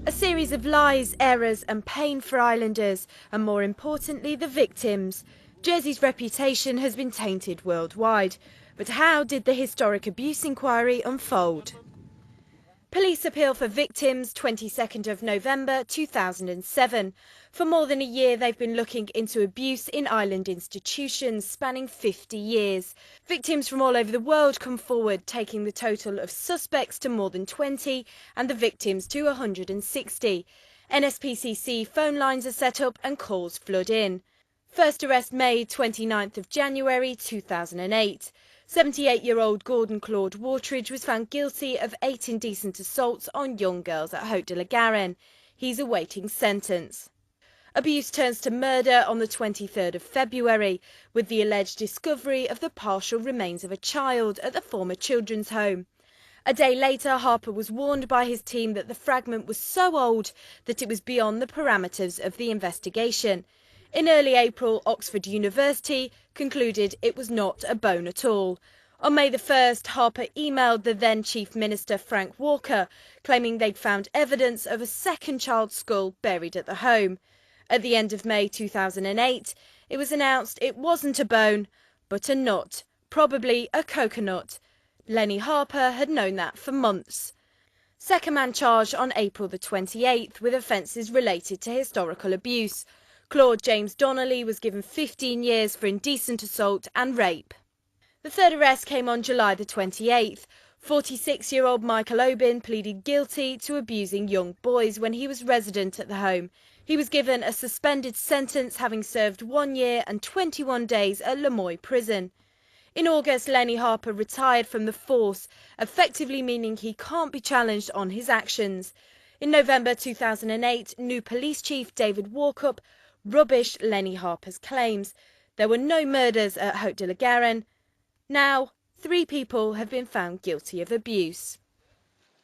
A series of lies, errors and pain for islanders, and more importantly the victims. Jersey's reputation has been tainted worldwide. But how did the historic abuse inquiry unfold? Police appeal for victims, 22nd of November 2007. For more than a year they've been looking into abuse in island institutions spanning 50 years. Victims from all over the world come forward, taking the total of suspects to more than 20 and the victims to 160. NSPCC phone lines are set up and calls flood in. First arrest made 29th of January 2008. 78-year-old Gordon Claude Watridge was found guilty of 8 indecent assaults on young girls at Haute de la Garenne. He's awaiting sentence. Abuse turns to murder on the 23rd of February, with the alleged discovery of the partial remains of a child at the former children's home. A day later, Harper was warned by his team that the fragment was so old that it was beyond the parameters of the investigation. In early April, Oxford University concluded it was not a bone at all. On May the 1st, Harper emailed the then Chief Minister Frank Walker, claiming they'd found evidence of a second child's skull buried at the home. At the end of May 2008, it was announced it wasn't a bone, but a nut, probably a coconut. Lenny Harper had known that for months. Second man charged on April the 28th with offences related to historical abuse. Claude James Donnelly was given 15 years for indecent assault and rape. The third arrest came on July the 28th. 46-year-old Michael Obin pleaded guilty to abusing young boys when he was resident at the home. He was given a suspended sentence, having served 1 year and 21 days at Lemoy Prison. In August, Lenny Harper retired from the force, effectively meaning he can't be challenged on his actions. In November 2008, new police chief David Walkup rubbished Lenny Harper's claims. There were no murders at Haute de la Garenne. Now, 3 people have been found guilty of abuse.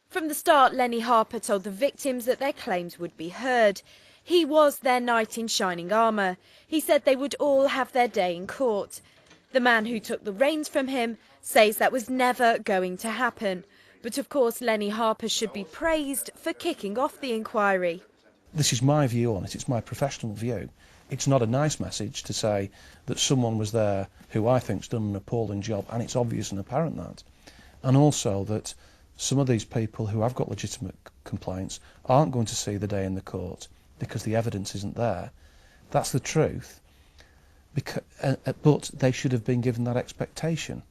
From the start, Lenny Harper told the victims that their claims would be heard. He was their knight in shining armour. He said they would all have their day in court. The man who took the reins from him says that was never going to happen. But of course, Lenny Harper should be praised for kicking off the inquiry. This is my view on it, it's my professional view. It's not a nice message to say that someone was there who I think's done an appalling job, and it's obvious and apparent that. And also that some of these people who have got legitimate complaints aren't going to see the day in the court because the evidence isn't there. That's the truth. But they should have been given that expectation.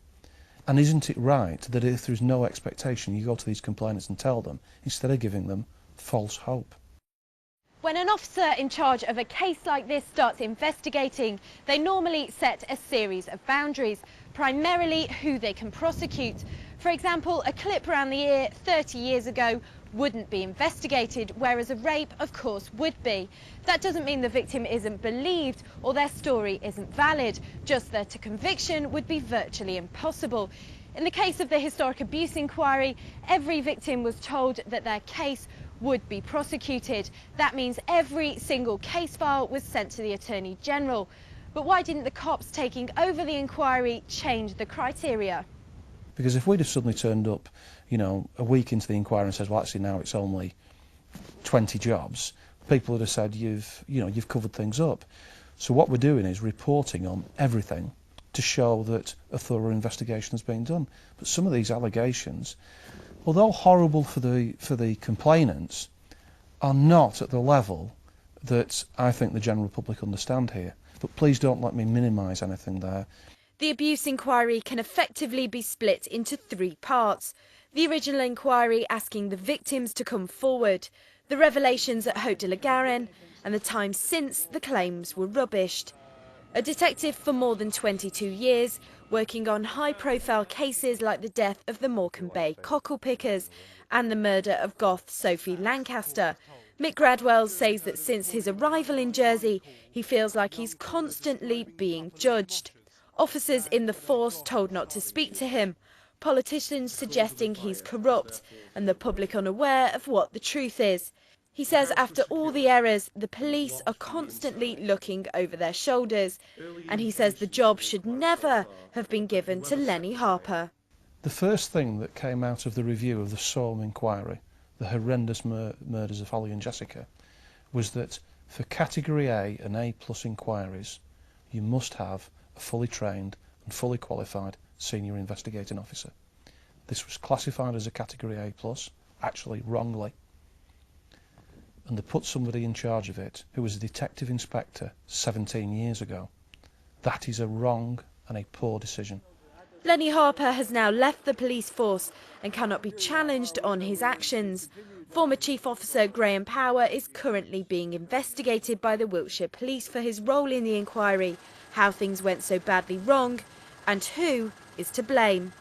And isn't it right that if there's no expectation, you go to these complainants and tell them, instead of giving them false hope? When an officer in charge of a case like this starts investigating, they normally set a series of boundaries, primarily who they can prosecute. For example, a clip around the ear 30 years ago wouldn't be investigated, whereas a rape, of course, would be. That doesn't mean the victim isn't believed or their story isn't valid, just that a conviction would be virtually impossible. In the case of the historic abuse inquiry, every victim was told that their case would be prosecuted. That means every single case file was sent to the Attorney General. But why didn't the cops taking over the inquiry change the criteria? Because if we'd have suddenly turned up, a week into the inquiry and says, well, actually now it's only 20 jobs, people would have said, you've covered things up. So what we're doing is reporting on everything to show that a thorough investigation has been done. But some of these allegations, although horrible for the complainants, are not at the level that I think the general public understand here. But please don't let me minimise anything there. The abuse inquiry can effectively be split into 3 parts. The original inquiry asking the victims to come forward, the revelations at Haute de la Garenne, and the time since the claims were rubbished. A detective for more than 22 years, working on high-profile cases like the death of the Morecambe Bay cockle pickers and the murder of goth Sophie Lancaster, Mick Gradwell says that since his arrival in Jersey, he feels like he's constantly being judged. Officers in the force told not to speak to him, politicians suggesting he's corrupt, and the public unaware of what the truth is. He says after all the errors, the police are constantly looking over their shoulders, and he says the job should never have been given to Lenny Harper. The first thing that came out of the review of the Soame inquiry the horrendous murders of Holly and Jessica, was that for Category A and A plus inquiries, you must have a fully trained and fully qualified senior investigating officer. This was classified as a Category A plus, actually wrongly, and they put somebody in charge of it who was a detective inspector 17 years ago. That is a wrong and a poor decision. Lenny Harper has now left the police force and cannot be challenged on his actions. Former Chief Officer Graham Power is currently being investigated by the Wiltshire Police for his role in the inquiry, how things went so badly wrong, and who is to blame.